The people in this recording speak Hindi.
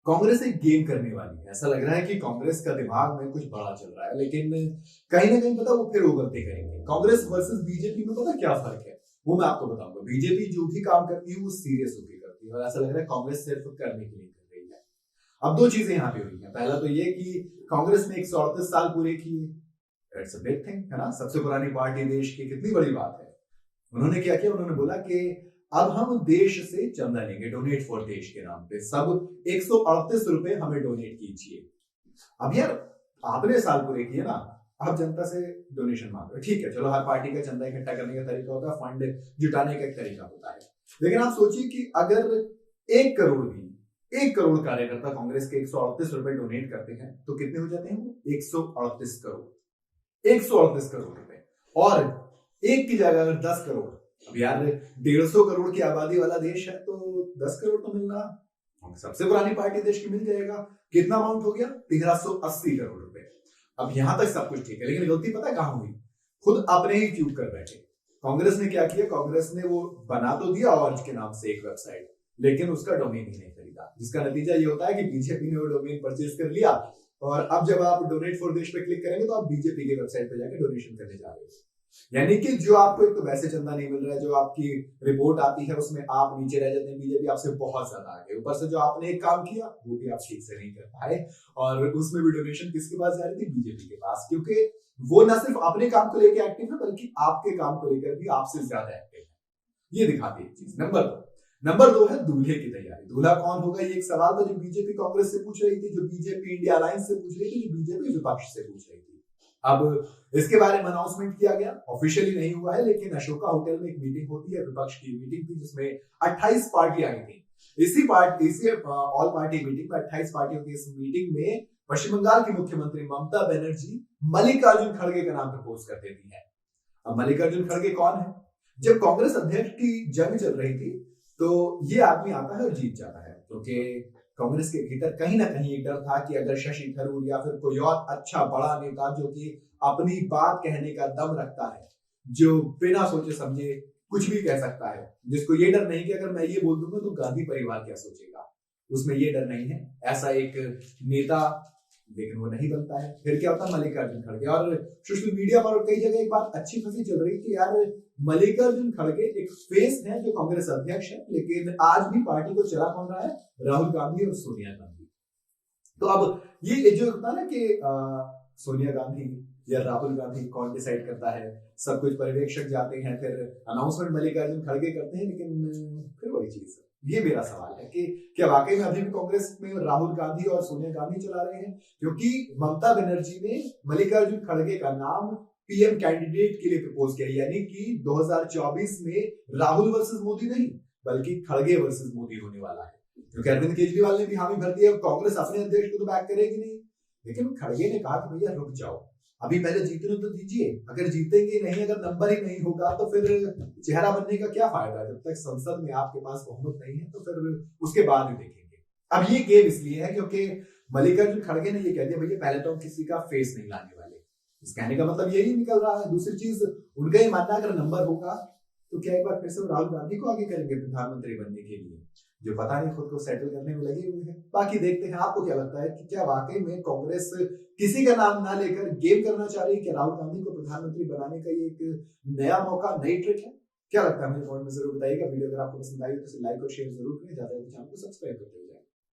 कांग्रेस एक गेम करने वाली है। ऐसा लग रहा है कि कांग्रेस का दिमाग में कुछ बड़ा चल रहा है, लेकिन कहीं ना कहीं पता वो फिर वो गलती करेंगे। कांग्रेस वर्सेस बीजेपी में पता क्या फर्क है, वो मैं आपको बताऊंगा। बीजेपी जो भी काम करती है वो सीरियस होकर करती है, और ऐसा लग रहा है कांग्रेस सिर्फ करने के लिए कर रही है। अब दो चीजें यहाँ पे हुई है। पहला तो ये कि कांग्रेस ने 138 साल पूरे किए, इट्स अ बिग थिंग, है ना। सबसे पुरानी पार्टी देश की, कितनी बड़ी बात है। उन्होंने क्या किया, उन्होंने बोला कि अब हम देश से चंदा लेंगे, डोनेट फॉर देश के नाम पे। सब 138 रुपए हमें डोनेट कीजिए। अब यार आपने साल पूरे किए ना, आप जनता से डोनेशन मांग रहे हो, ठीक है, चलो हर पार्टी का चंदा इकट्ठा करने का तरीका होता है, फंड जुटाने का एक तरीका होता है। लेकिन आप सोचिए कि अगर 1 करोड़ भी, 1 करोड़ कार्यकर्ता कांग्रेस के 138 रुपए डोनेट करते हैं तो कितने हो जाते हैं वो? 138 करोड़, 138 करोड़ रुपए। और एक की जगह अगर 10 करोड़, अब यार 150 करोड़ की आबादी वाला देश है, तो 10 करोड़ तो मिलना सबसे पुरानी पार्टी देश की मिल जाएगा। कितना अमाउंट हो गया? 1380 करोड़ रुपए। अब यहां तक सब कुछ ठीक है, लेकिन गलती पता है कहां हुई? खुद अपने ही ट्यूब कर बैठे। कांग्रेस ने क्या किया, कांग्रेस ने वो बना तो दिया ऑर्ज के नाम से एक वेबसाइट, लेकिन उसका डोमेन ही नहीं खरीदा। जिसका नतीजा ये होता है कि बीजेपी ने वो डोमेन परचेज कर लिया, और अब जब आप डोनेट फॉर देश पे क्लिक करेंगे तो आप बीजेपी के वेबसाइट पे जाकर डोनेशन करने जा रहे हो। यानी कि जो आपको एक तो वैसे चंदा नहीं मिल रहा है, जो आपकी रिपोर्ट आती है उसमें आप नीचे रह जाते हैं, बीजेपी आपसे बहुत ज्यादा आगे। ऊपर से जो आपने एक काम किया वो भी आप ठीक से नहीं कर पाए, और उसमें भी डोनेशन किसके पास जा रही थी? बीजेपी के पास, क्योंकि वो न सिर्फ अपने काम को लेकर एक्टिव है, बल्कि आपके काम को लेकर भी आपसे ज्यादा एक्टिव है। ये दिखाती है चीज। नंबर दो है दूल्हे की तैयारी। दूल्हा कौन होगा, ये एक सवाल था जो बीजेपी कांग्रेस से पूछ रही थी, जो बीजेपी इंडिया अलायंस से पूछ रही थी, जो बीजेपी विपक्ष से पूछ रही थी। अब इसके बारे में अनाउंसमेंट किया गया, ऑफिशियली नहीं हुआ है, लेकिन अशोका होटल में एक मीटिंग होती है, विपक्ष की मीटिंग थी, जिसमें 28 पार्टी आई थी। इसी ऑल पार्टी मीटिंग में 28 पार्टियों की इस मीटिंग में पश्चिम बंगाल की मुख्यमंत्री ममता बनर्जी मल्लिकार्जुन खड़गे का नाम प्रपोज कर देती है। अब मल्लिकार्जुन खड़गे कौन है? जब कांग्रेस अध्यक्ष की जंग चल रही थी तो ये आदमी आता है और जीत जाता है, क्योंकि कांग्रेस के भीतर कहीं ना कहीं एक डर था कि अगर शशि थरूर या फिर कोई और अच्छा बड़ा नेता जो कि अपनी बात कहने का दम रखता है, जो बिना सोचे समझे कुछ भी कह सकता है, जिसको ये डर नहीं कि अगर मैं ये बोल दूंगा तो गांधी परिवार क्या सोचेगा, उसमें ये डर नहीं है, ऐसा एक नेता, लेकिन वो नहीं बनता है। फिर क्या होता है, मल्लिकार्जुन खड़गे। और सोशल मीडिया पर कई जगह एक बात अच्छी खासी चल रही कि यार मल्लिकार्जुन खड़गे एक फेस है जो कांग्रेस अध्यक्ष है, लेकिन आज भी पार्टी को चला कौन रहा है? राहुल गांधी और सोनिया गांधी। तो अब ये जो होता है ना कि सोनिया गांधी या राहुल गांधी कौन डिसाइड करता है, सब कुछ पर्यवेक्षक जाते हैं, फिर अनाउंसमेंट मल्लिकार्जुन खड़गे करते हैं, लेकिन फिर वही चीज है। ये मेरा सवाल है कि क्या वाकई में अभी भी कांग्रेस में राहुल गांधी और सोनिया गांधी चला रहे हैं? क्योंकि ममता बनर्जी ने मल्लिकार्जुन खड़गे का नाम पीएम कैंडिडेट के लिए प्रपोज किया, यानी कि 2024 में राहुल वर्सेस मोदी नहीं, बल्कि खड़गे वर्सेस मोदी होने वाला है। क्योंकि अरविंद केजरीवाल ने भी हामी भर दी है, कांग्रेस अपने अध्यक्ष को तो बैक करेगी नहीं, लेकिन खड़गे ने कहा कि भैया रुक जाओ, अभी पहले जीतने तो दीजिए, अगर जीतेंगे नहीं, अगर नंबर ही नहीं होगा तो फिर चेहरा बनने का क्या फायदा? जब तक संसद में आपके पास बहुमत नहीं है तो फिर उसके बाद ही देखेंगे। अब ये गेम इसलिए है क्योंकि मल्लिकार्जुन खड़गे ने ये कह दिया भैया पहले तो हम किसी का फेस नहीं लाने वाले। इस कहने का मतलब यही निकल रहा है। दूसरी चीज, उनका ये मानना अगर नंबर होगा तो क्या एक बार फिर से राहुल गांधी को आगे करेंगे प्रधानमंत्री बनने के लिए, जो पता नहीं खुद को सेटल करने में लगे हुए हैं। बाकी देखते हैं, आपको क्या लगता है कि क्या वाकई में कांग्रेस किसी का नाम ना लेकर गेम करना चाह रही है? क्या राहुल गांधी को प्रधानमंत्री बनाने का ये एक नया मौका, नई ट्रिक है? क्या लगता है मुझे कमेंट में जरूर बताइएगा। वीडियो अगर आपको पसंद आई तो लाइक और शेयर जरूर करें, ज्यादा चैनल को सब्सक्राइब करते हैं।